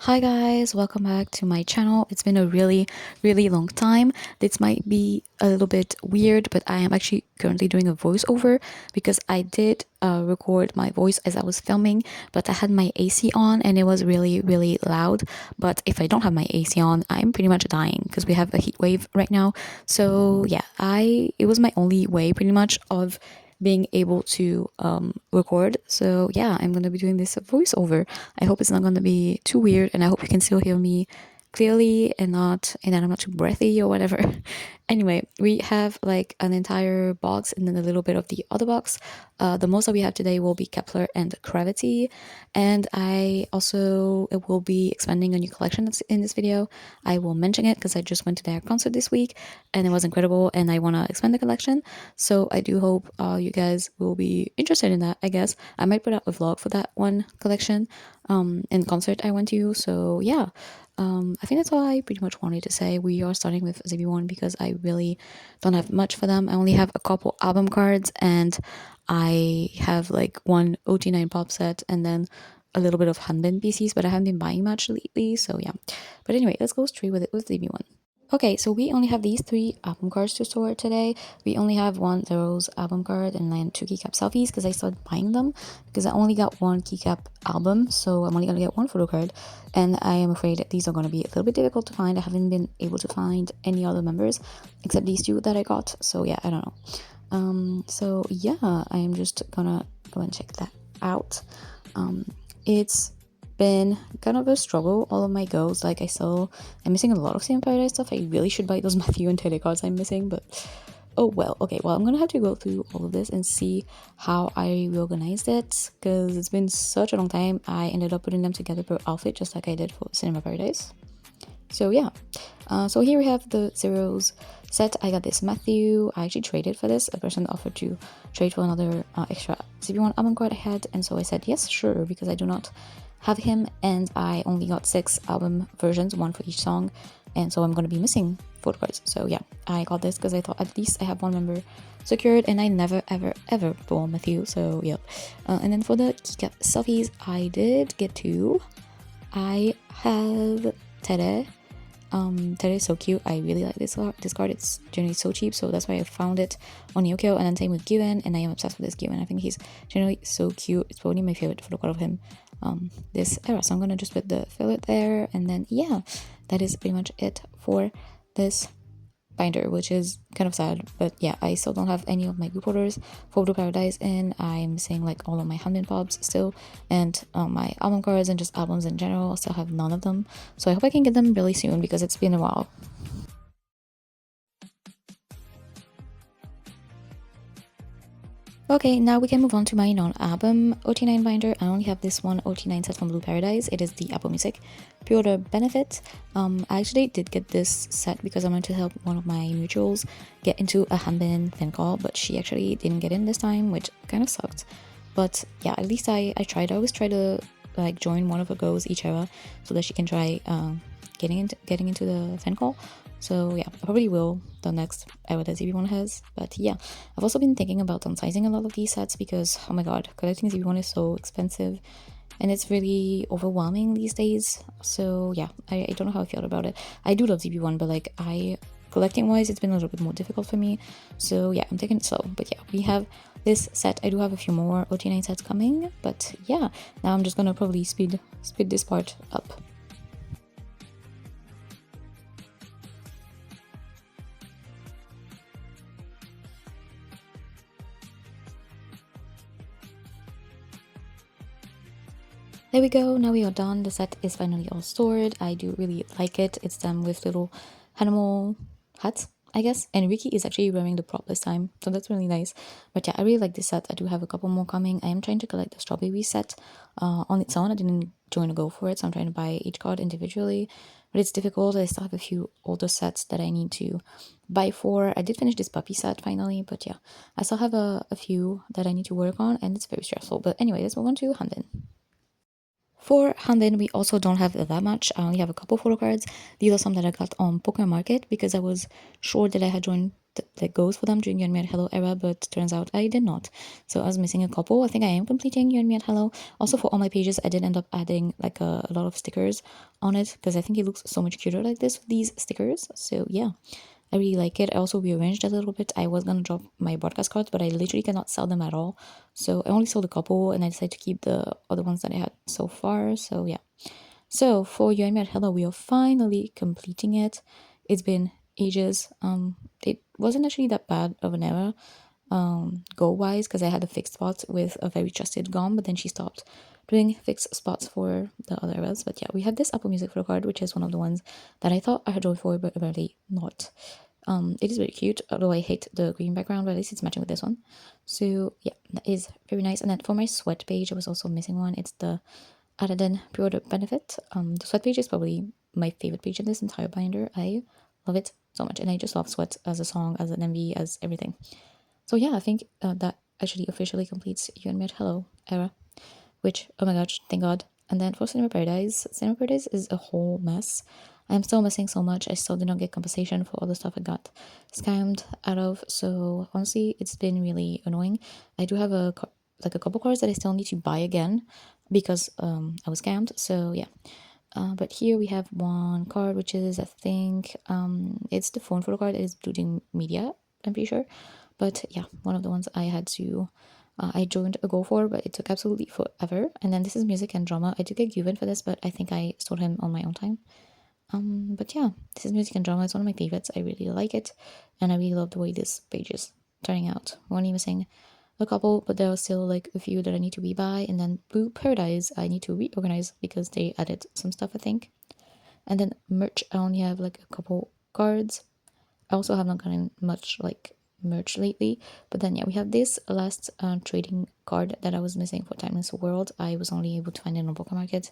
Hi guys, welcome back to my channel. It's been a really long time. This might be a little bit weird, but I am actually currently doing a voiceover because I did record my voice as I was filming, but I had my AC on and it was really loud. But if I don't have my AC on, I'm pretty much dying because we have a heat wave right now. So yeah, it was my only way pretty much of being able to record. So yeah, I'm gonna be doing this voiceover. I hope it's not gonna be too weird, and I hope you can still hear me clearly and that I'm not too breathy or whatever. Anyway, we have like an entire box and then a little bit of the other box. The most that we have today will be kep1er and Cravity, and I also will be expanding a new collection that's in this video. I will mention it because I just went to their concert this week and it was incredible, and I want to expand the collection. So I do hope you guys will be interested in that. I guess I might put out a vlog for that one collection and concert I went to. So yeah, I think that's all I pretty much wanted to say. We are starting with Zerobaseone because I really don't have much for them. I only have a couple album cards and I have like one OT9 pop set and then a little bit of Hanbin PCs, but I haven't been buying much lately. So yeah. But anyway, let's go straight with it with Zerobaseone. Okay, so we only have these three album cards to sort today. We only have one Zero's album card and then two keycap selfies because I started buying them because I only got one keycap album, so I'm only gonna get one photo card. And I am afraid that these are gonna be a little bit difficult to find. I haven't been able to find any other members except these two that I got. So yeah, I don't know. So yeah, I am just gonna go and check that out. It's been kind of a struggle, all of my goals. Like I'm missing a lot of Sam Paradise stuff. I really should buy those Matthew and Teddy cards I'm missing, but oh well. Okay, well, I'm gonna have to go through all of this and see how I reorganized it because it's been such a long time. I ended up putting them together per outfit just like I did for Cinema Paradise. So yeah, so here we have the Zeros set. I got this Matthew. I actually traded for this. A person offered to trade for another extra Zerobaseone album card I had, and so I said yes, sure, because I do not have him, and I only got 6 album versions, one for each song, and so I'm going to be missing photo cards. So yeah, I got this because I thought at least I have one member secured, and I never ever bought Matthew. So yeah, and then for the keycap selfies, I did get 2. I have Tere. Tere is so cute. I really like this card. It's generally so cheap, so that's why I found it on Yokio. And then same with Gyuvin, and I am obsessed with this Gyuvin. I think he's generally so cute. It's probably my favorite photo card of him this era. So I'm gonna just put the fillet there, and then yeah, that is pretty much it for this binder, which is kind of sad, but yeah, I still don't have any of my group orders for Photo Paradise, and I'm missing like all of my Hanbin pops still, and my album cards and just albums in general. I still have none of them, so I hope I can get them really soon because it's been a while. Okay, now we can move on to my non-album OT9 binder. I only have this one OT9 set from Blue Paradise. It is the Apple Music pre-order benefit. I actually did get this set because I wanted to help one of my mutuals get into a Hanbin fan call, but she actually didn't get in this time, which kind of sucked. But yeah, at least I tried. I always try to like join one of her goals each era so that she can try getting into the fan call. So yeah, I probably will the next era that Zerobaseone has. But yeah, I've also been thinking about downsizing a lot of these sets because, oh my god, collecting Zerobaseone is so expensive and it's really overwhelming these days. So yeah, I don't know how I feel about it. I do love Zerobaseone, but like collecting wise, it's been a little bit more difficult for me. So yeah, I'm taking it slow. But yeah, we have this set. I do have a few more OT9 sets coming, but yeah, now I'm just gonna probably speed this part up. There we go, now we are done. The set is finally all stored. I do really like it. It's done with little animal hats, I guess. And Ricky is actually wearing the prop this time, so that's really nice. But yeah, I really like this set. I do have a couple more coming. I am trying to collect the strawberry set on its own. I didn't join a go for it, so I'm trying to buy each card individually. But it's difficult. I still have a few older sets that I need to buy for. I did finish this puppy set finally, but yeah, I still have a few that I need to work on, and it's very stressful. But anyway, let's move on to Hanbin. For Hanbin, we also don't have that much. I only have a couple photo cards. These are some that I got on Poker Market because I was sure that I had joined that goes for them during Yuan at Hello era, but turns out I did not. So I was missing a couple. I think I am completing Yuan at Hello. Also for all my pages, I did end up adding like a lot of stickers on it because I think it looks so much cuter like this with these stickers. So yeah, I really like it. I also rearranged it a little bit. I was gonna drop my broadcast cards, but I literally cannot sell them at all. So I only sold a couple, and I decided to keep the other ones that I had so far. So yeah. So for You and Me at Hello, we are finally completing it. It's been ages. It wasn't actually that bad of an error, goal wise, because I had a fixed spot with a very trusted gom, but then she stopped doing fixed spots for the other errors. But yeah, we have this Apple Music photo card, which is one of the ones that I thought I had drawn for, but apparently not. It is very cute, although I hate the green background, but at least it's matching with this one. So yeah, that is very nice. And then for my sweat page, I was also missing one. It's the Aladdin pre-order benefit. The sweat page is probably my favorite page in this entire binder. I love it so much, and I just love sweat as a song, as an MV, as everything. So yeah, I think that actually officially completes You and Me at Hello era, which, oh my gosh, thank God. And then for Cinema Paradise is a whole mess. I'm still missing so much. I still did not get compensation for all the stuff I got scammed out of. So honestly, it's been really annoying. I do have a couple cards that I still need to buy again because I was scammed. So yeah. But here we have one card, which is, I think, it's the phone photo card. It is Blue Media, I'm pretty sure. But yeah, one of the ones I had to, I joined a go for, but it took absolutely forever. And then this is music and drama. I did get Gyuvin for this, but I think I sold him on my own time. But yeah, this is music and drama. It's one of my favorites. I really like it, and I really love the way this page is turning out. We're only missing a couple, but there are still like a few that I need to rebuy. And then Blue Paradise, I need to reorganize because they added some stuff, I think. And then merch, I only have like a couple cards. I also have not gotten much like merch lately, but then yeah, we have this last trading card that I was missing for Timeless World. I was only able to find it on Poker Market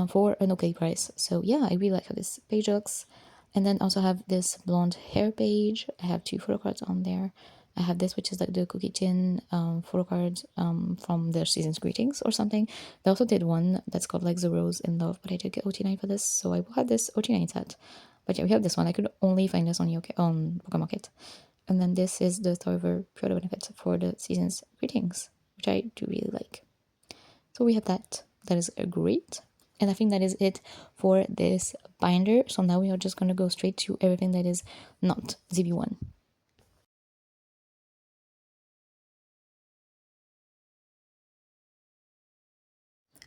for an okay price. So yeah, I really like how this page looks. And then also have this blonde hair page. I have two photo cards on there. I have this, which is like the Cookie Tin photo card from their season's greetings or something. They also did one that's called like The Rose in Love, but I did get OT9 for this, so I will have this OT9 set. But yeah, we have this one. I could only find this on Poker Market. And then this is the Thorver Proto Benefit for the season's greetings, which I do really like. So we have that. That is great. And I think that is it for this binder. So now we are just going to go straight to everything that is not ZB1.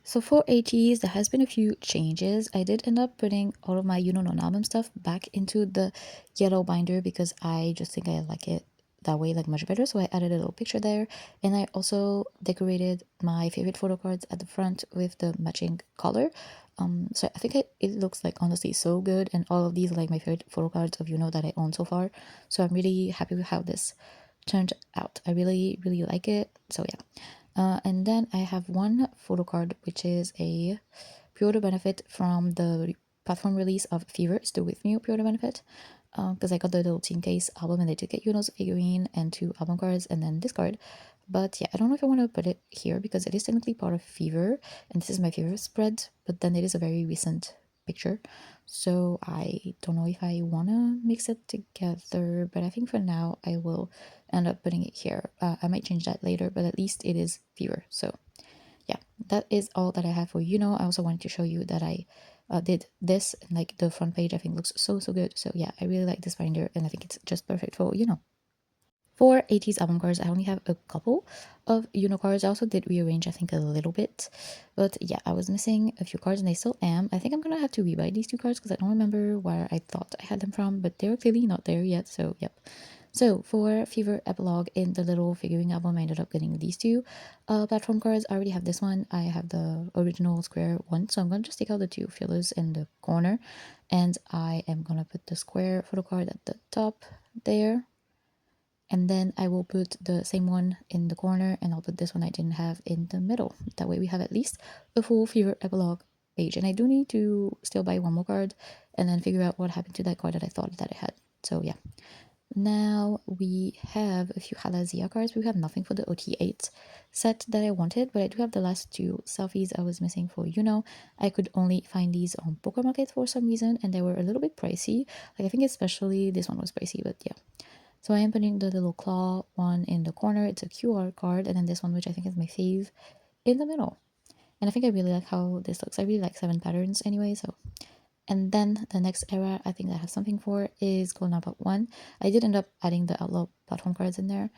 So for Ateez, there has been a few changes. I did end up putting all of my Yunho non-album stuff back into the yellow binder because I just think I like it that way like much better. So I added a little picture there, and I also decorated my favorite photo cards at the front with the matching color. So I think it looks like honestly so good, and all of these are like my favorite photo cards of Yunho that I own so far. So I'm really happy with how this turned out. I really like it. So yeah. And then I have one photo card, which is a pre-order benefit from the platform release of Fever. It's the With Me pre-order benefit. Because I got the little Team Case album and they did get Yunho's figurine and two album cards and then this card. But yeah, I don't know if I want to put it here because it is technically part of Fever and this is my Fever spread, but then it is a very recent picture. So I don't know if I want to mix it together, but I think for now I will end up putting it here. I might change that later, but at least it is Fever. So yeah, that is all that I have for I also wanted to show you that I did this, and like the front page I think looks so good. So yeah, I really like this binder and I think it's just perfect for For Ateez album cards, I only have a couple of cards. I also did rearrange, I think, a little bit. But yeah, I was missing a few cards and I still am. I think I'm going to have to rebuy these two cards because I don't remember where I thought I had them from, but they're clearly not there yet. So yep. So for Fever Epilogue in the little figuring album, I ended up getting these two platform cards. I already have this one. I have the original square one. So I'm going to just take out the two fillers in the corner. And I am going to put the square photo card at the top there. And then I will put the same one in the corner and I'll put this one I didn't have in the middle. That way we have at least a full Fever Epilogue page. And I do need to still buy one more card and then figure out what happened to that card that I thought that I had. So yeah. Now we have a few Halazia cards. We have nothing for the OT8 set that I wanted, but I do have the last two selfies I was missing for I could only find these on Poker Market for some reason, and they were a little bit pricey. Like I think especially this one was pricey, but yeah. So I am putting the little claw one in the corner. It's a QR card, and then this one, which I think is my fave, in the middle. And I think I really like how this looks. I really like 7 patterns anyway, so. And then the next era I think I have something for is Golden Hour Part 1. I did end up adding the Outlaw platform cards in there.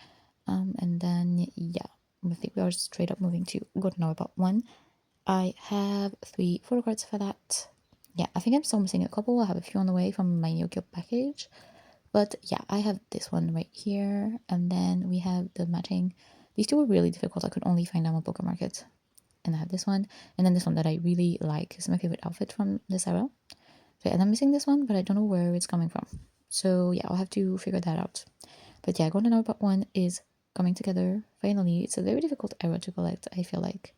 And then, yeah, I think we are straight up moving to Golden Hour Part 1. I have 3 photo cards for that. Yeah, I think I'm still missing a couple. I have a few on the way from my Yokyo package. But yeah, I have this one right here. And then we have the matching. These two were really difficult. I could only find them on Poker Market. And I have this one. And then this one that I really like. It's my favorite outfit from this era. So, and I'm missing this one, but I don't know where it's coming from. So yeah, I'll have to figure that out. But yeah, Golden Hour Part 1 is coming together finally. It's a very difficult era to collect, I feel like.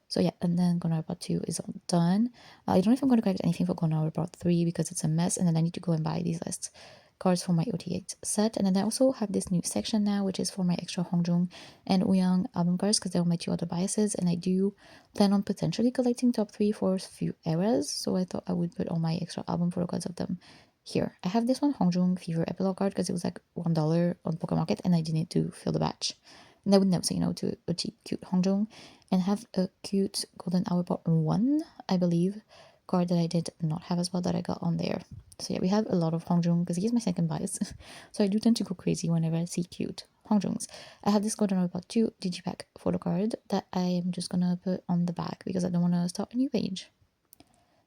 So yeah, and then Golden Hour Part 2 is all done. I don't know if I'm going to collect anything for Golden Hour Part 3 because it's a mess, and then I need to go and buy these last cards for my OT8 set. And then I also have this new section now, which is for my extra Hongjoong and Ouyang album cards because they are my 2 other biases, and I do plan on potentially collecting top 3 for a few eras, so I thought I would put all my extra album photo cards of them here. I have this one Hongjoong Fever Epilogue card because it was like $1 on Poker Market, and I didn't need to fill the batch. And I would never say no to a cheap, cute Hongjoong. And have a cute Golden Hour Part 1, I believe, card that I did not have as well that I got on there. So yeah, we have a lot of Hongjoong because he's my second bias. So I do tend to go crazy whenever I see cute Hongjoongs. I have this Golden Hour Part 2 Digipack photo card that I am just gonna put on the back because I don't want to start a new page.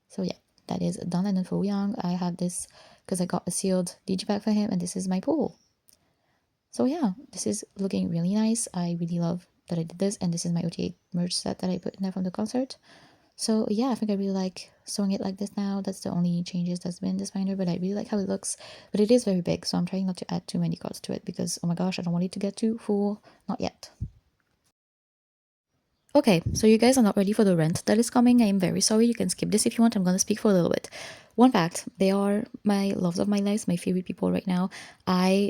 So yeah, that is done. And then for Young, I have this because I got a sealed Digipack for him, and this is my pool. So yeah, this is looking really nice. I really love that I did this, and this is my OTA merch set that I put in there from the concert. So yeah, I think I really like sewing it like this now. That's the only changes that's been in this binder, but I really like how it looks. But it is very big, so I'm trying not to add too many cards to it because, oh my gosh, I don't want it to get too full. Not yet. Okay, so you guys are not ready for the rent that is coming. I am very sorry. You can skip this if you want. I'm going to speak for a little bit. Onepact, they are my loves of my life, my favorite people right now. The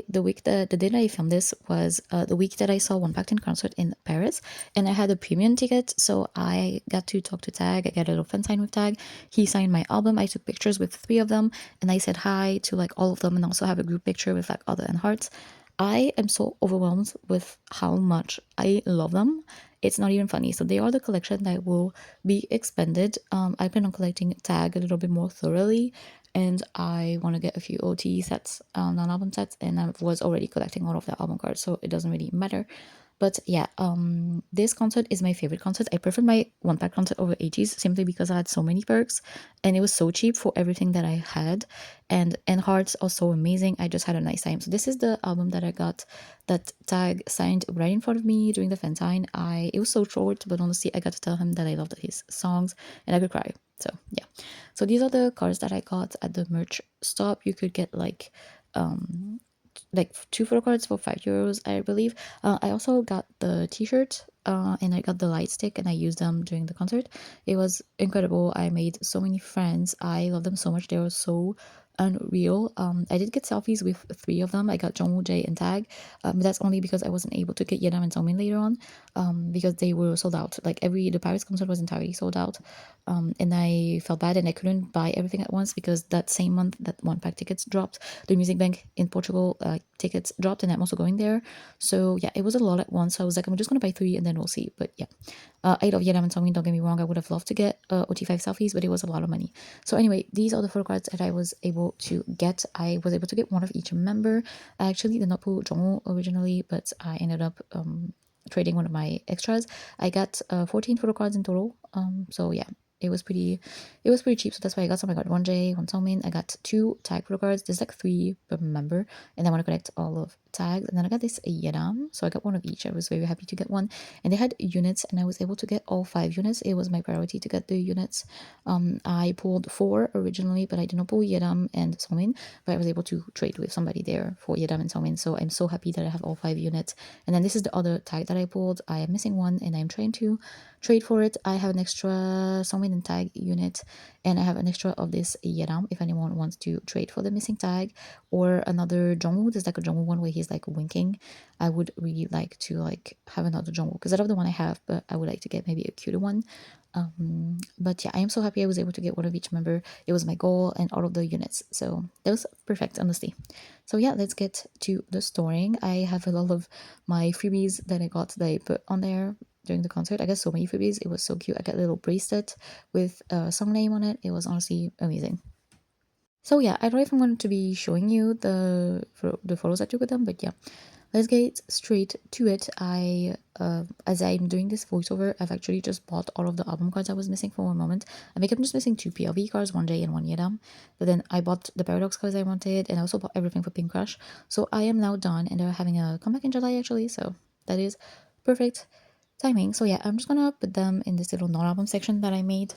day that I filmed this was the week that I saw Onepact in concert in Paris, and I had a premium ticket, so I got to talk to Tag. I got a little fan sign with Tag. He signed my album. I took pictures with 3 of them, and I said hi to like all of them, and also have a group picture with like other and hearts. I am so overwhelmed with how much I love them. It's not even funny. So they are the collection that will be expanded. I plan on collecting Tag a little bit more thoroughly, and I want to get a few OT sets, non-album sets, and I was already collecting all of the album cards, so it doesn't really matter. But yeah, this concert is my favorite concert. I preferred my Onepact concert over Ateez simply because I had so many perks, and it was so cheap for everything that I had. And hearts are so amazing. I just had a nice time. So this is the album that I got that Tag signed right in front of me during the fan sign. It was so short, but honestly, I got to tell him that I loved his songs, and I could cry. So yeah. So these are the cards that I got at the merch stop. You could get like 2 photo cards for €5, I believe. I also got the t-shirt and I got the light stick, and I used them during the concert. It was incredible. I made so many friends. I love them so much. They were so unreal. I did get selfies with 3 of them. I got Jong, Jae, and Tag. That's only because I wasn't able to get Yeonam and Seongmin later on, because they were sold out. Like the Paris concert was entirely sold out, and I felt bad, and I couldn't buy everything at once because that same month that Onepact tickets dropped, the Music Bank in Portugal tickets dropped, and I'm also going there. So yeah, it was a lot at once. So I was like, I'm just gonna buy 3 and then we'll see. But yeah, I love Yeonam and Seongmin. Don't get me wrong. I would have loved to get OT5 selfies, but it was a lot of money. So anyway, these are the photo cards that I was able to get. I was able to get one of each member. I actually did not pull Jong originally, but I ended up trading one of my extras. I got 14 photo cards in total. So yeah, it was pretty cheap. So that's why I got some. I got 1J, 1 Seongmin. I got 2 Tag photo cards. There's like 3 per member, and I want to collect all of Tags. And then I got this Yeonam, so I got one of each. I was very happy to get one, and they had units, and I was able to get all 5 units. It was my priority to get the units. I pulled 4 originally, but I did not pull Yeonam and Seongmin, but I was able to trade with somebody there for Yeonam and Seongmin. So I'm so happy that I have all 5 units. And then this is the other Tag that I pulled. I am missing one, and I'm trying to trade for it. I have an extra Seongmin and Tag unit, and I have an extra of this Yeonam if anyone wants to trade for the missing Tag, or another Jongwoo. There's like a Jongwoo one where he he's like winking, I would really like to like have another Jungwoo because I love the one I have, but I would like to get maybe a cuter one. But yeah, I am so happy I was able to get one of each member. It was my goal and all of the units, so that was perfect, honestly. So yeah, let's get to the storing. I have a lot of my freebies that I got that I put on there during the concert. I got so many freebies. It was so cute. I got a little bracelet with a song name on it. It was honestly amazing. So yeah, I don't know if I'm going to be showing you the photos I took with them, but yeah, let's get straight to it. As I'm doing this voiceover, I've actually just bought all of the album cards I was missing for a moment. I think I'm just missing 2 PLV cards, one J and one Yedam. But then I bought the Paradox cards I wanted, and I also bought everything for Pink Crush. So I am now done, and they're having a comeback in July actually. So that is perfect timing. So yeah, I'm just gonna put them in this little non-album section that I made.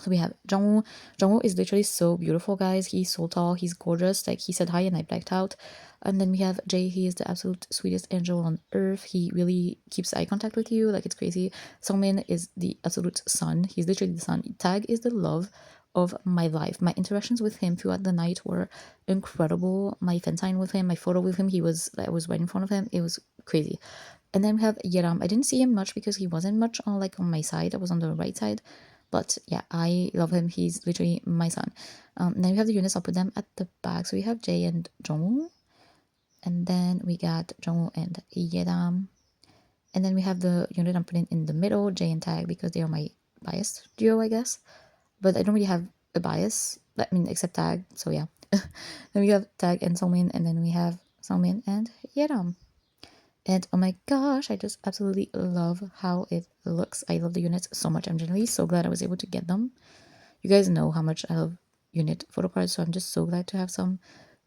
So we have Jungwoo. Jungwoo is literally so beautiful, guys. He's so tall. He's gorgeous. Like, he said hi and I blacked out. And then we have Jay. He is the absolute sweetest angel on earth. He really keeps eye contact with you. Like, it's crazy. Songmin is the absolute sun. He's literally the sun. Tag is the love of my life. My interactions with him throughout the night were incredible. My fan sign with him, my photo with him, I was right in front of him. It was crazy. And then we have Yeram. I didn't see him much because he wasn't much on my side. I was on the right side. But yeah, I love him. He's literally my son. Then we have the units. I'll put them at the back. So we have Jay and Jong. And then we got Jong and Yedam. And then we have the unit I'm putting in the middle, Jay and Tag, because they are my biased duo, I guess. But I don't really have a bias. I mean, except Tag. So yeah. Then we have Tag and Songmin. And then we have Songmin and Yedam. And oh my gosh, I just absolutely love how it looks. I love the units so much. I'm generally so glad I was able to get them. You guys know how much I love unit photo cards, so I'm just so glad to have some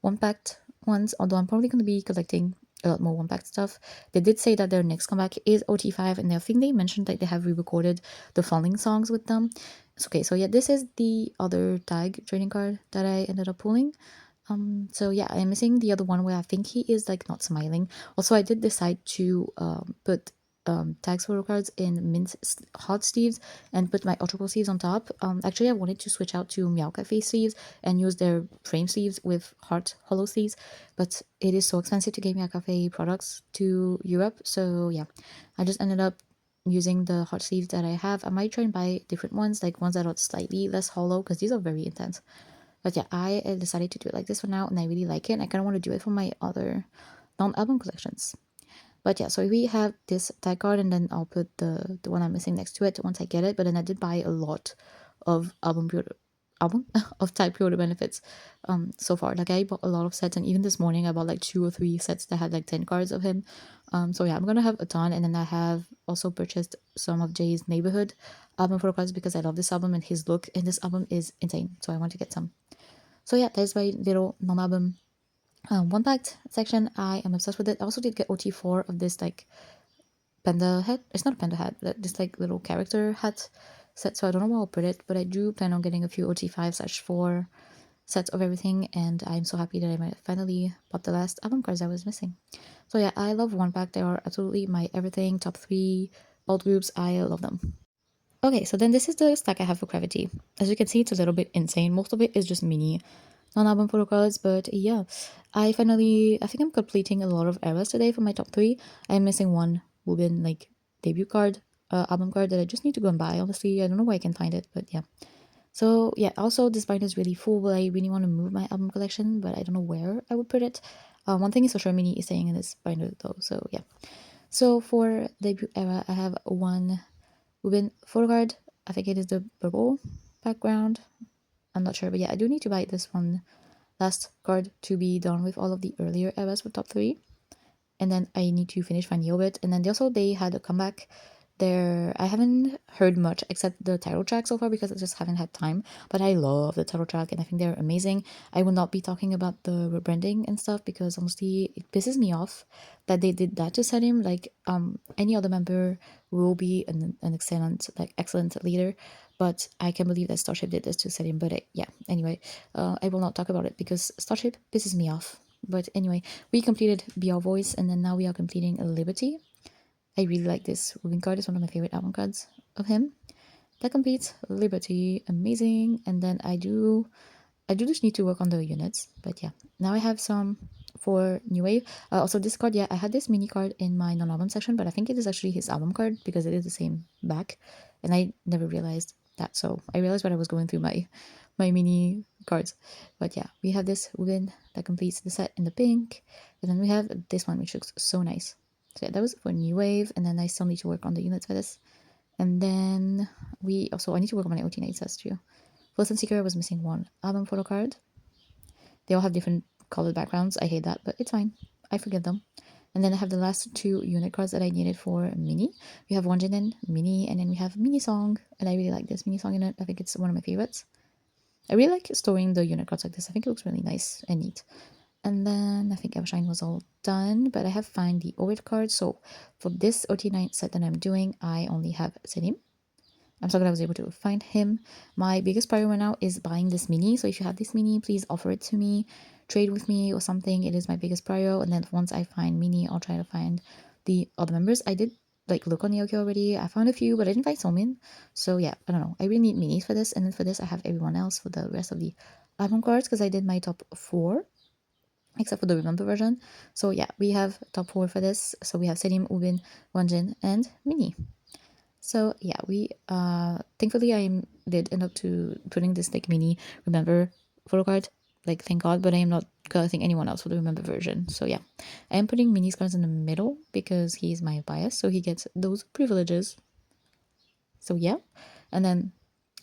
Onepact ones, although I'm probably going to be collecting a lot more Onepact stuff. They did say that their next comeback is OT5, and I think they mentioned that they have re-recorded the Falling songs with them. It's okay, so yeah, this is the other tag trading card that I ended up pulling. So yeah, I'm missing the other one where I think he is like not smiling. Also, I did decide to put tags photo cards in mint hot sleeves and put my ultra sleeves on top. Actually, I wanted to switch out to Meowcafe sleeves and use their frame sleeves with heart hollow sleeves, but it is so expensive to get Meowcafe products to Europe. So yeah, I just ended up using the heart sleeves that I have. I might try and buy different ones, like ones that are slightly less hollow, because these are very intense. But yeah, I decided to do it like this for now, and I really like it. And I kind of want to do it for my other non-album collections. But yeah, so we have this tag card, and then I'll put the one I'm missing next to it once I get it. But then I did buy a lot of album of tag pre-order benefits so far. Like, I bought a lot of sets, and even this morning I bought like 2 or 3 sets that had like 10 cards of him. So yeah, I'm gonna have a ton. And then I have also purchased some of Jay's Neighborhood album photo cards because I love this album and his look, and this album is insane, so I want to get some. So yeah, that is my little non-album Onepact section. I am obsessed with it. I also did get OT4 of this like panda hat. It's not a panda hat, but this like little character hat set. So I don't know where I'll put it, but I do plan on getting a few OT5/4 sets of everything, and I'm so happy that I might finally bought the last album cards I was missing. So yeah, I love Onepact. They are absolutely my everything. Top 3 alt groups. I love them. Okay, so then this is the stack I have for Cravity. As you can see, it's a little bit insane. Most of it is just mini non-album photo cards, but yeah, I think I'm completing a lot of eras today for my top 3. I'm missing one Wubin like debut card, album card that I just need to go and buy. Honestly, I don't know where I can find it, but yeah. So yeah, also this binder is really full, but I really want to move my album collection, but I don't know where I would put it. One thing is for sure, Minhee is staying in this binder though, so yeah. So for debut era, I have one Wubin photo card. I think it is the purple background. I'm not sure, but yeah, I do need to buy this one last card to be done with all of the earlier eras for top 3. And then I need to finish my Neobit. And then they had a comeback there. I haven't heard much except the title track so far because I just haven't had time. But I love the title track and I think they're amazing. I will not be talking about the rebranding and stuff because honestly it pisses me off that they did that to set him. Like any other member will be an excellent leader. But I can't believe that Starship did this to set him. But yeah, anyway, I will not talk about it because Starship pisses me off. But anyway, we completed Be Our Voice, and then now we are completing Liberty. I really like this Rubin card. It's one of my favorite album cards of him. That completes Liberty. Amazing. And then I do just need to work on the units. But yeah, now I have some for New Wave. Also this card, yeah, I had this mini card in my non-album section, but I think it is actually his album card because it is the same back, and I never realized that. So I realized when I was going through my mini cards. But yeah, we have this win that completes the set in the pink, and then we have this one which looks so nice. So yeah, that was for New Wave, and then I still need to work on the units for this. And then I need to work on my OT9 sets too. For Sunseeker, I was missing one album photo card. They all have different colored backgrounds. I hate that, but it's fine. I forgive them. And then I have the last two unit cards that I needed for Minhee. We have Wonjin and Minhee, and then we have Minhee Song, and I really like this Minhee Song unit. I think it's one of my favorites. I really like storing the unit cards like this. I think it looks really nice and neat. And then I think Evershine was all done, but I have found the OIT card. So for this OT9 set that I'm doing, I only have Selim. I'm so glad I was able to find him. My biggest priority right now is buying this Minhee. So if you have this Minhee, please offer it to me, trade with me or something. It is my biggest priority. And then once I find Minhee, I'll try to find the other members. I did like look on Yokio already. I found a few, but I didn't find Somin. So yeah, I don't know. I really need Minhees for this. And then for this, I have everyone else for the rest of the album cards because I did my top 4 except for the Remember version. So yeah, we have top 4 for this. So we have Selim, Ubin, Wonjin, and Minhee. So yeah, we thankfully I did end up to putting this like Minhee Remember photo card, like thank God, but I am not collecting anyone else for the Remember version. So yeah, I am putting Minhee's cards in the middle because he's my bias, so he gets those privileges. So yeah, and then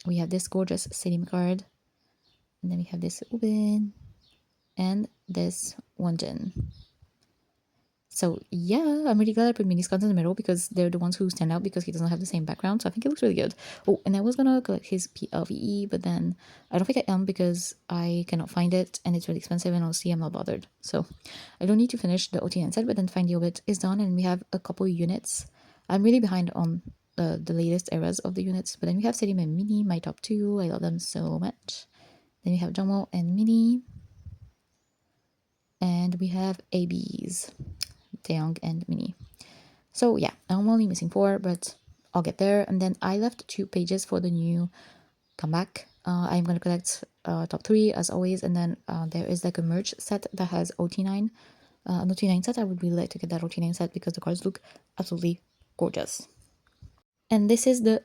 we have this gorgeous Selim card, and then we have this Ubin, and this Wonjin. So yeah, I'm really glad I put Minnie's cards in the middle because they're the ones who stand out because he doesn't have the same background. So I think it looks really good. Oh, and I was gonna collect his PLVE, but then I don't think I am because I cannot find it and it's really expensive and honestly I'm not bothered. So I don't need to finish the OTN set, but then Find the Obit is done and we have a couple units. I'm really behind on the latest eras of the units, but then we have Selim and Minhee, my top 2. I love them so much. Then we have Jongmo and Minhee. And we have ABs. Jeong and Minhee. So yeah, I'm only missing 4, but I'll get there. And then I left 2 pages for the new comeback. I'm gonna collect top 3 as always, and then there is like a merch set that has OT9. An OT9 set. I would really like to get that OT9 set because the cards look absolutely gorgeous. And this is the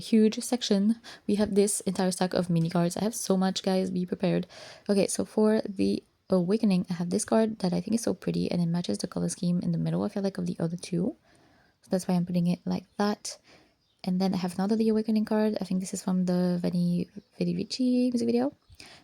huge section. We have this entire stack of mini cards. I have so much, guys. Be prepared. Okay, so for the Awakening, I have this card that I think is so pretty and it matches the color scheme in the middle, I feel like, of the other 2. So that's why I'm putting it like that. And then I have another The Awakening card. I think this is from the Veni Vidi Vici music video.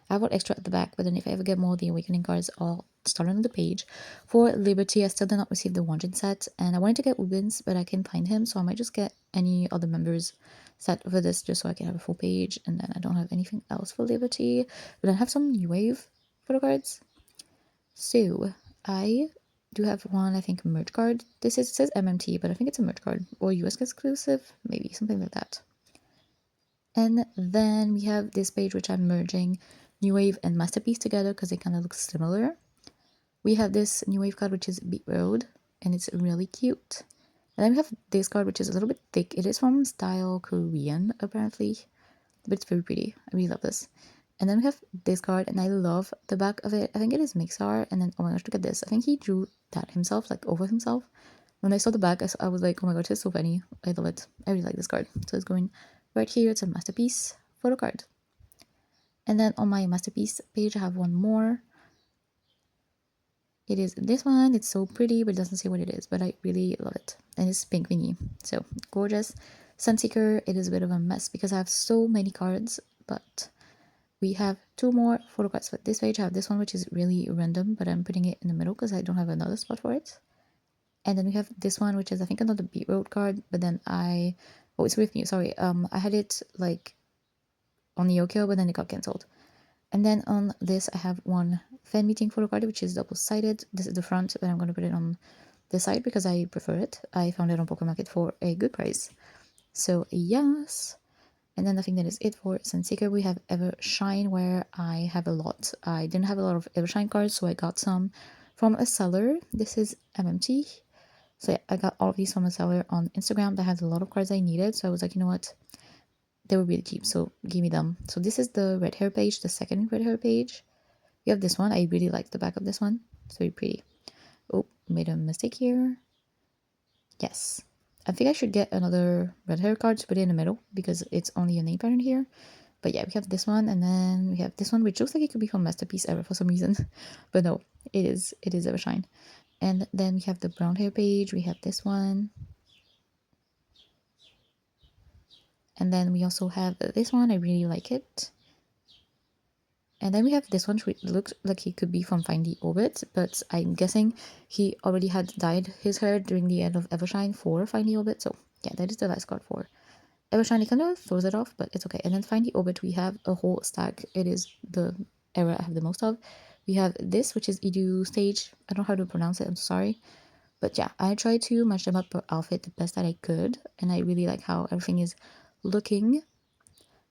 I have one extra at the back, but then if I ever get more The Awakening cards, I'll start on the page. For Liberty, I still did not receive the Wonjin set, and I wanted to get Ubin's, but I can't find him, so I might just get any other members set for this just so I can have a full page, and then I don't have anything else for Liberty. But I have some New Wave photo cards. So I do have one, I think, merch card. It says MMT, but I think it's a merch card or US exclusive, maybe something like that. And then we have this page which I'm merging New Wave and Masterpiece together because they kind of look similar. We have this New Wave card which is Beat Road and it's really cute. And then we have this card which is a little bit thick. It is from Style Korean apparently, but it's very pretty. I really love this. And then we have this card, and I love the back of it. I think it is Mixar, and then, oh my gosh, look at this. I think he drew that himself, like over himself. When I saw the back, I was like, oh my gosh, it's so funny. I love it. I really like this card. So it's going right here. It's a Masterpiece photo card. And then on my Masterpiece page, I have one more. It is this one. It's so pretty, but it doesn't say what it is, but I really love it. And it's pink Minhee. So gorgeous. Sunseeker, it is a bit of a mess because I have so many cards, but we have 2 more photo cards for this page. I have this one, which is really random, but I'm putting it in the middle because I don't have another spot for it. And then we have this one, which is, I think, another Beat Road card, but then oh, it's with me, sorry. I had it, like, on the Yokio, but then it got cancelled. And then on this, I have one fan meeting photo card, which is double-sided. This is the front, but I'm going to put it on the side because I prefer it. I found it on Poké Market for a good price. So, yes. And then I think that is it for Sunseeker. We have Evershine, where I have a lot. I didn't have a lot of Evershine cards, so I got some from a seller. This is MMT. So yeah, I got all of these from a seller on Instagram that has a lot of cards I needed. So I was like, you know what? They were really cheap, so give me them. So this is the red hair page, the second red hair page. We have this one. I really like the back of this one. It's very pretty. Oh, made a mistake here. Yes. I think I should get another red hair card to put it in the middle because it's only a name pattern here. But yeah, we have this one, and then we have this one, which looks like it could be from Masterpiece Ever for some reason. But no, it is Evershine. And then we have the brown hair page. We have this one. And then we also have this one. I really like it. And then we have this one, which looks like he could be from Find the Orbit, but I'm guessing he already had dyed his hair during the end of Evershine for Find the Orbit. So yeah, that is the last card for Evershine. It kind of throws it off, but it's okay. And then Find the Orbit, we have a whole stack. It is the era I have the most of. We have this, which is Edu Stage. I don't know how to pronounce it, I'm sorry. But yeah, I tried to match them up per outfit the best that I could, and I really like how everything is looking.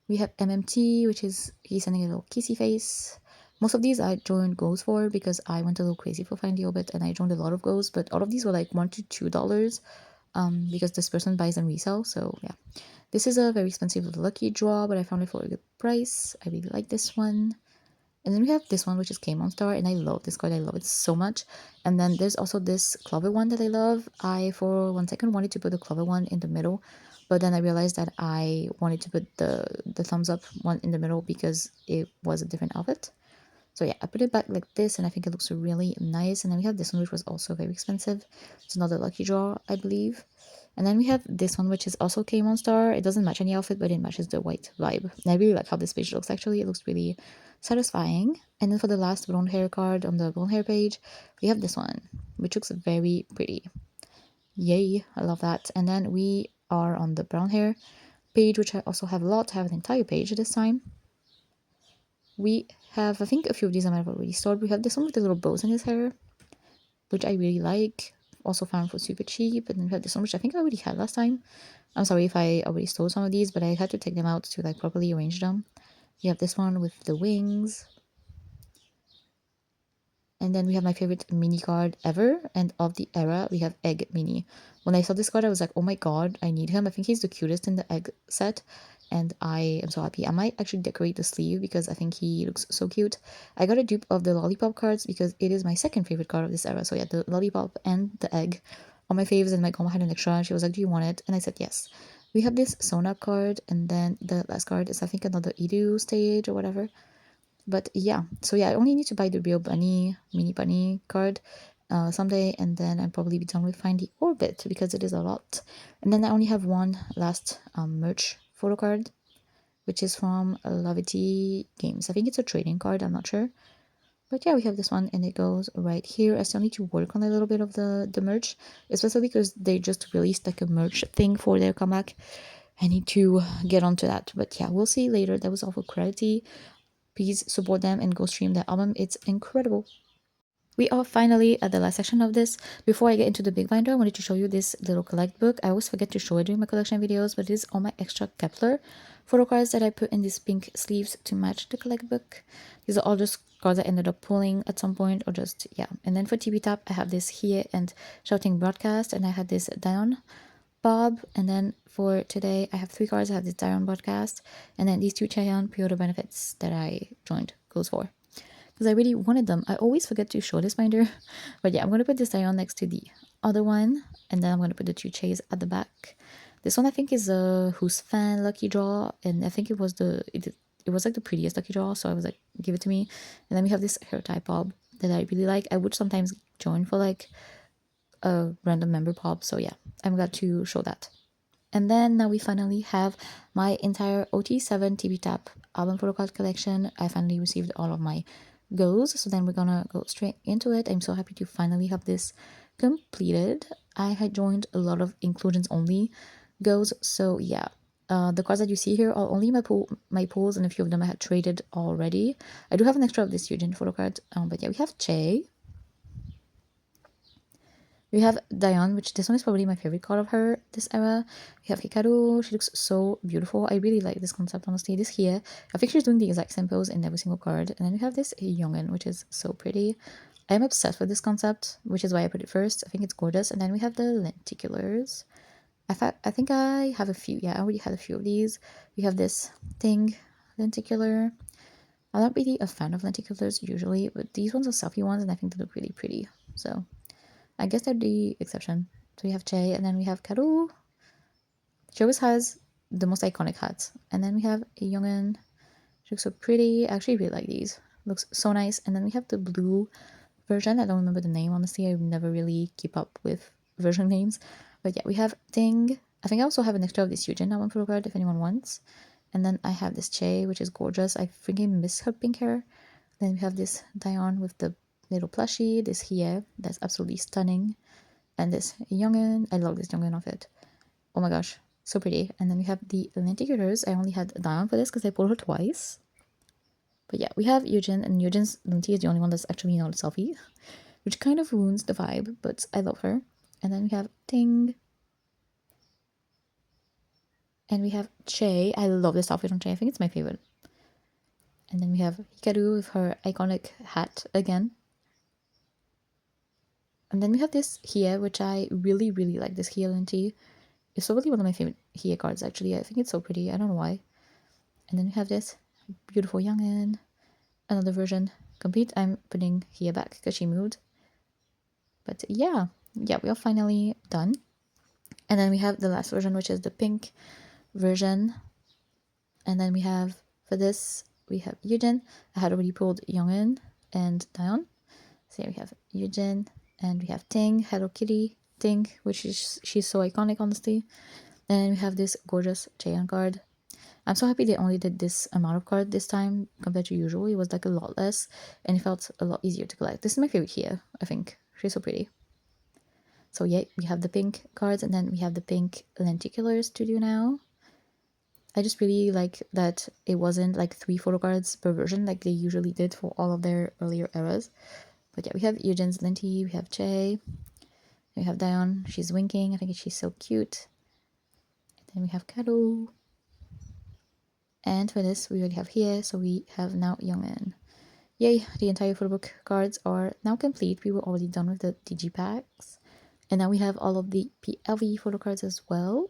We have MMT, which is he's sending a little kissy face. Most of these I joined goals for because I went a little crazy for Find the Orbit, and I joined a lot of goals, but all of these were like $1 to $2 because this person buys and resell. So yeah, this is a very expensive lucky draw, but I found it for a good price. I really like this one. And then we have this one, which is kp1er, and I love this card. I love it so much. And then there's also this Clover one that I love. I, for 1 second, wanted to put the Clover one in the middle, but then I realized that I wanted to put the thumbs up one in the middle because it was a different outfit. So yeah, I put it back like this, and I think it looks really nice. And then we have this one, which was also very expensive. It's another lucky draw, I believe. And then we have this one, which is also kp1er. It doesn't match any outfit, but it matches the white vibe. And I really like how this page looks, actually. It looks really satisfying. And then for the last blonde hair card on the blonde hair page, we have this one, which looks very pretty. Yay, I love that. And then we are on the brown hair page, which I also have a lot. I have an entire page this time. We have, I think, a few of these I might have already stored. We have this one with the little bows in his hair, which I really like. Also found for super cheap. And then we have this one, which I think I already had last time. I'm sorry if I already stole some of these, but I had to take them out to like properly arrange them. We have this one with the wings. And then we have my favorite mini card ever, and of the era, we have Egg Mini. When I saw this card, I was like, oh my god, I need him. I think he's the cutest in the egg set, and I am so happy. I might actually decorate the sleeve because I think he looks so cute. I got a dupe of the Lollipop cards because it is my second favorite card of this era. So yeah, the Lollipop and the Egg are my faves, and my grandma had an extra, and she was like, do you want it? And I said yes. We have this Sona card, and then the last card is, I think, another Edu stage or whatever. But yeah, so yeah, I only need to buy the real bunny, mini bunny card someday, and then I'll probably be done with Find the Orbit because it is a lot. And then I only have one last merch photo card, which is from Cravity Games. I think it's a trading card, I'm not sure. But yeah, we have this one, and it goes right here. I still need to work on a little bit of the merch, especially because they just released like a merch thing for their comeback. I need to get onto that. But yeah, we'll see later. That was all for Cravity. Please support them and go stream their album. It's incredible. We are finally at the last section of this. Before I get into the big binder, I wanted to show you this little collect book. I always forget to show it during my collection videos, but it is all my extra kep1er photo cards that I put in these pink sleeves to match the collect book. These are all just cards I ended up pulling at some point, or just, yeah. And then for TP Tap, I have this Here and Shouting Broadcast, and I had this Daehyeon Bob. And then for today, I have 3 cards. I have this Daehyeon Broadcast, and then these 2 Chaeyeon pre-order benefits that I joined goes for, because I really wanted them. I always forget to show this binder. But yeah, I'm going to put this Daehyeon next to the other one, and then I'm going to put the 2 Chays at the back. This one I think is a Who's Fan lucky draw, and I think it was it was like the prettiest lucky draw, so I was like, give it to me. And then we have this hair tie pop that I really like. I would sometimes join for like a random member pop, so yeah, I'm glad to show that. And then now we finally have my entire OT7 TP Tap album photo card collection. I finally received all of my goes, so then we're gonna go straight into it. I'm so happy to finally have this completed. I had joined a lot of inclusions only goes, so yeah. The cards that you see here are only my pulls, and a few of them I had traded already. I do have an extra of this Yujin photo card, but yeah, we have Che. We have Daehyeon, which this one is probably my favorite card of her this era. We have Hikaru. She looks so beautiful. I really like this concept, honestly. This here, I think she's doing the exact same pose in every single card. And then we have this Jeong, which is so pretty. I am obsessed with this concept, which is why I put it first. I think it's gorgeous. And then we have the lenticulars. I think I have a few. Yeah, I already had a few of these. We have this thing, lenticular. I'm not really a fan of lenticulars usually, but these ones are selfie ones and I think they look really pretty. So I guess they're the exception. So we have Jae and then we have Karu. She always has the most iconic hats. And then we have Youngin. She looks so pretty. I actually really like these. Looks so nice. And then we have the blue version. I don't remember the name, honestly. I never really keep up with version names. But yeah, we have Ting. I think I also have an extra of this Yujin I want photo card if anyone wants. And then I have this Che, which is gorgeous. I freaking miss her pink hair. Then we have this Daehyeon with the little plushie, this Hye, that's absolutely stunning. And this Youngin. I love this Youngin outfit. Oh my gosh, so pretty. And then we have the lenticulars. I only had Daehyeon for this because I pulled her twice. But yeah, we have Yujin, and Yujin's lenti is the only one that's actually not a selfie, which kind of ruins the vibe, but I love her. And then we have Ting. And we have Che. I love this outfit on Che. I think it's my favorite. And then we have Hikaru with her iconic hat again. And then we have this Hie, which I really, really like this Hie lenti. It's probably one of my favorite Hie cards, actually. I think it's so pretty. I don't know why. And then we have this beautiful Youngin. Another version complete. I'm putting Hie back because she moved. But yeah, we are finally done. And then we have the last version, which is the pink version. And then we have, for this, we have Yujin. I had already pulled Youngin and Daehyeon. So here we have Yujin, and we have Ting, Hello Kitty, Ting, which is, she's so iconic, honestly. And we have this gorgeous Jeong card. I'm so happy they only did this amount of card this time compared to usual. It was like a lot less, and it felt a lot easier to collect. This is my favorite here, I think. She's so pretty. So yeah, we have the pink cards, and then we have the pink lenticulars to do now. I just really like that it wasn't like 3 photo cards per version like they usually did for all of their earlier eras. But yeah, we have Yujin's lenti, we have Che, we have Daehyeon. She's winking. I think she's so cute. And then we have Kado. And for this, we already have here, so we have now Youngin. Yay, the entire photobook cards are now complete. We were already done with the DG packs. And now we have all of the PLV photo cards as well.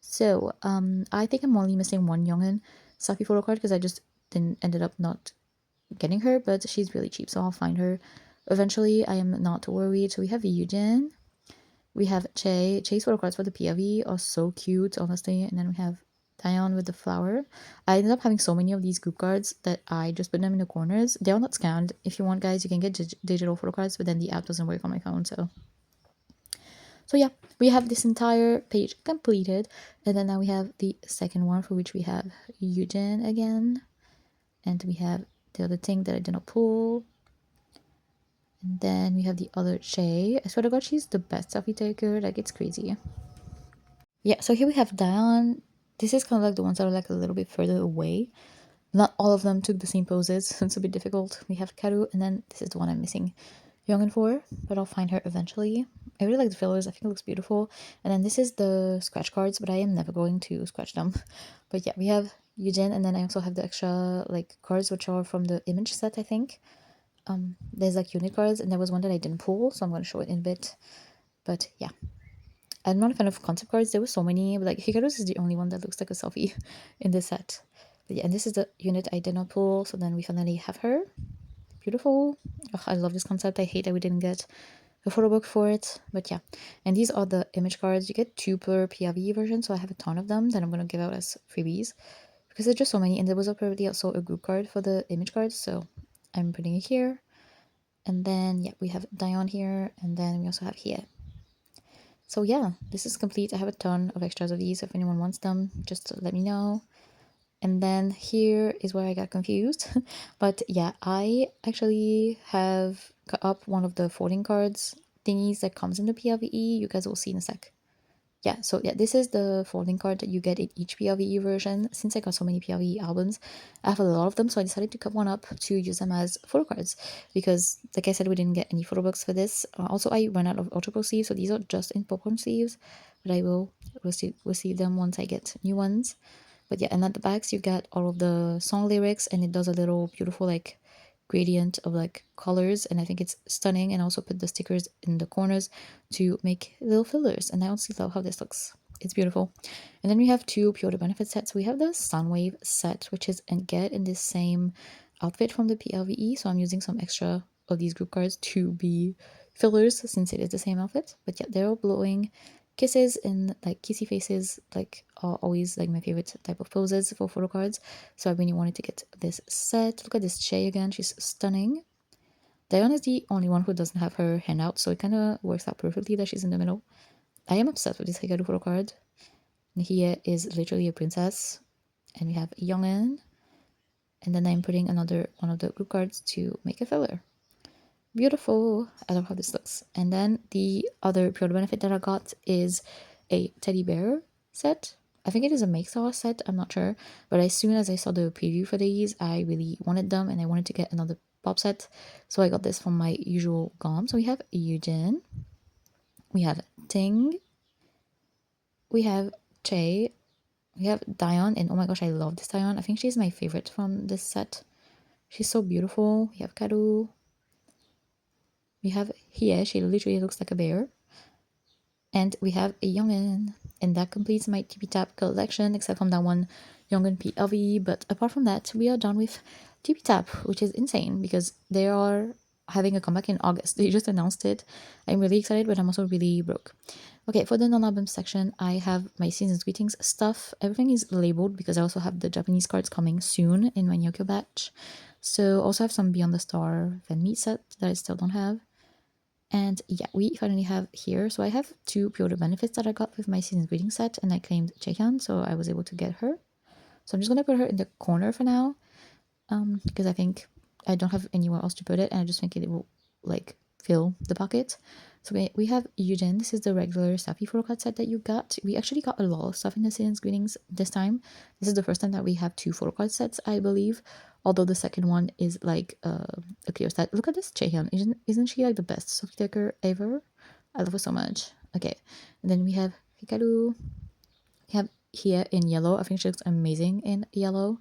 So, I think I'm only missing one Youngin Saki photo card because I just ended up not getting her, but she's really cheap, so I'll find her eventually. I am not worried. So we have Yujin. We have Che. Che's photo cards for the PLV are so cute, honestly. And then we have Daehyeon with the flower. I ended up having so many of these group cards that I just put them in the corners. They are not scanned. If you want, guys, you can get digital photo cards, but then the app doesn't work on my phone, so yeah, we have this entire page completed. And then now we have the second one, for which we have Yujin again. And we have the other thing that I did not pull. And then we have the other Che. I swear to God, she's the best selfie taker. Like, it's crazy. Yeah, so here we have Daehyeon. This is kind of like the ones that are like a little bit further away. Not all of them took the same poses, so it's a bit difficult. We have Karu, and then this is the one I'm missing Youngin for, but I'll find her eventually. I really like the fillers. I think it looks beautiful. And then this is the scratch cards, but I am never going to scratch them. But yeah, we have Yujin, and then I also have the extra like cards, which are from the image set, I think. There's like unit cards, and there was one that I didn't pull, so I'm going to show it in a bit. But yeah, I'm not a fan of concept cards. There were so many, but like Hikaru's is the only one that looks like a selfie in this set. But yeah, and this is the unit I did not pull, so then we finally have her. Beautiful. Ugh, I love this concept. I hate that we didn't get a photo book for it, but yeah. And these are the image cards. You get 2 per PLV version, so I have a ton of them that I'm going to give out as freebies because there's just so many. And there was already also a group card for the image cards, so I'm putting it here. And then yeah, we have Daehyeon here, and then we also have here. So yeah, this is complete. I have a ton of extras of these. If anyone wants them, just let me know. And then here is where I got confused. But yeah, I actually have cut up one of the folding cards thingies that comes in the PLVE. You guys will see in a sec. Yeah, so yeah, this is the folding card that you get in each PLVE version. Since I got so many PLVE albums, I have a lot of them, so I decided to cut one up to use them as photo cards. Because, like I said, we didn't get any photo books for this. Also, I ran out of Ultra Pro sleeves, so these are just in popcorn sleeves. But I will receive them once I get new ones. But yeah, and at the backs you get all of the song lyrics, and it does a little beautiful like gradient of like colors, and I think it's stunning. And I also put the stickers in the corners to make little fillers, and I honestly love how this looks. It's beautiful. And then we have two pure benefit sets. We have the Sunwave set, which is and get in this same outfit from the PLVE. So I'm using some extra of these group cards to be fillers since it is the same outfit. But yeah, they're all blowing kisses and like kissy faces, like are always like my favorite type of poses for photo cards. So I really wanted to get this set. Look at this Che again. She's stunning. Daehyeon is the only one who doesn't have her hand out, so it kind of works out perfectly that she's in the middle. I am obsessed with this Hikaru photo card. Minhee is literally a princess. And we have Youngin. And then I'm putting another one of the group cards to make a filler. Beautiful. I love how this looks. And then the other pure benefit that I got is a teddy bear set. I think it is a make saw set, I'm not sure. But as soon as I saw the preview for these, I really wanted them and I wanted to get another pop set. So I got this from my usual GOM. So we have Yujin, we have Ting, we have Che, we have Daehyeon, and oh my gosh, I love this Daehyeon. I think she's my favorite from this set. She's so beautiful. We have Karu. We have Hie, she literally looks like a bear. And we have a Youngin. And that completes my TP Tap collection, except from that one Youngin PLV. But apart from that, we are done with TP Tap, which is insane because they are having a comeback in August. They just announced it. I'm really excited, but I'm also really broke. Okay, for the non-album section, I have my Season's Greetings stuff. Everything is labeled because I also have the Japanese cards coming soon in my Nyokyo batch. So also have some Beyond the Star fan meet set that I still don't have. And yeah, we finally have here. So I have two pre-order benefits that I got with my Season's Greetings set, and I claimed Jaehyun, so I was able to get her. So I'm just gonna put her in the corner for now, because I think I don't have anywhere else to put it, and I just think it will like fill the pocket. So we have Yujin. This is the regular Safi photo card set that you got. We actually got a lot of stuff in the Season's Greetings this time. This is the first time that we have two photo card sets, I believe. Although the second one is like a clear set. Look at this Jaehyun. Isn't she like the best Soft Decker ever? I love her so much. Okay, and then we have Hikaru. We have here in yellow. I think she looks amazing in yellow.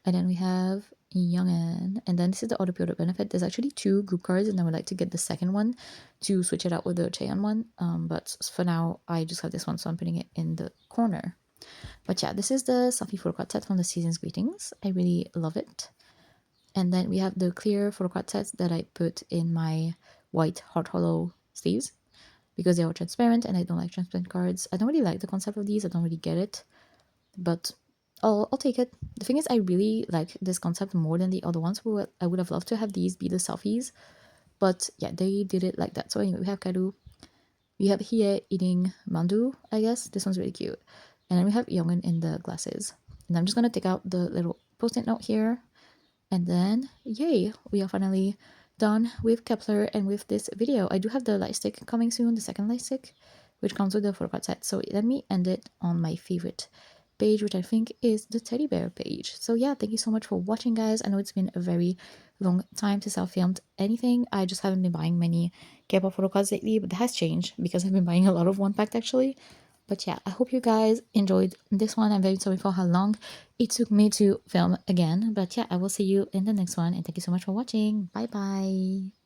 And then we have Youngin. And then this is the auto pre-order benefit. There's actually two group cards, and I would like to get the second one to switch it out with the Jaehyun one. But for now, I just have this one, so I'm putting it in the corner. But yeah, this is the Safi photo card set from the Season's Greetings. I really love it. And then we have the clear photo card sets that I put in my white heart hollow sleeves because they are transparent and I don't like transparent cards. I don't really like the concept of these. I don't really get it, but I'll take it. The thing is, I really like this concept more than the other ones. I would have loved to have these be the selfies, but yeah, they did it like that. So anyway, we have Karu. We have Hie eating mandu, I guess. This one's really cute. And then we have Youngin in the glasses. And I'm just going to take out the little post-it note here. And then, yay, we are finally done with kep1er and with this video. I do have the light stick coming soon, the second light stick, which comes with the photo card set. So let me end it on my favorite page, which I think is the teddy bear page. So yeah, thank you so much for watching, guys. I know it's been a very long time since I filmed anything. I just haven't been buying many K-pop photo cards lately, but that has changed because I've been buying a lot of Onepact actually. But yeah, I hope you guys enjoyed this one. I'm very sorry for how long it took me to film again. But yeah, I will see you in the next one. And thank you so much for watching. Bye bye.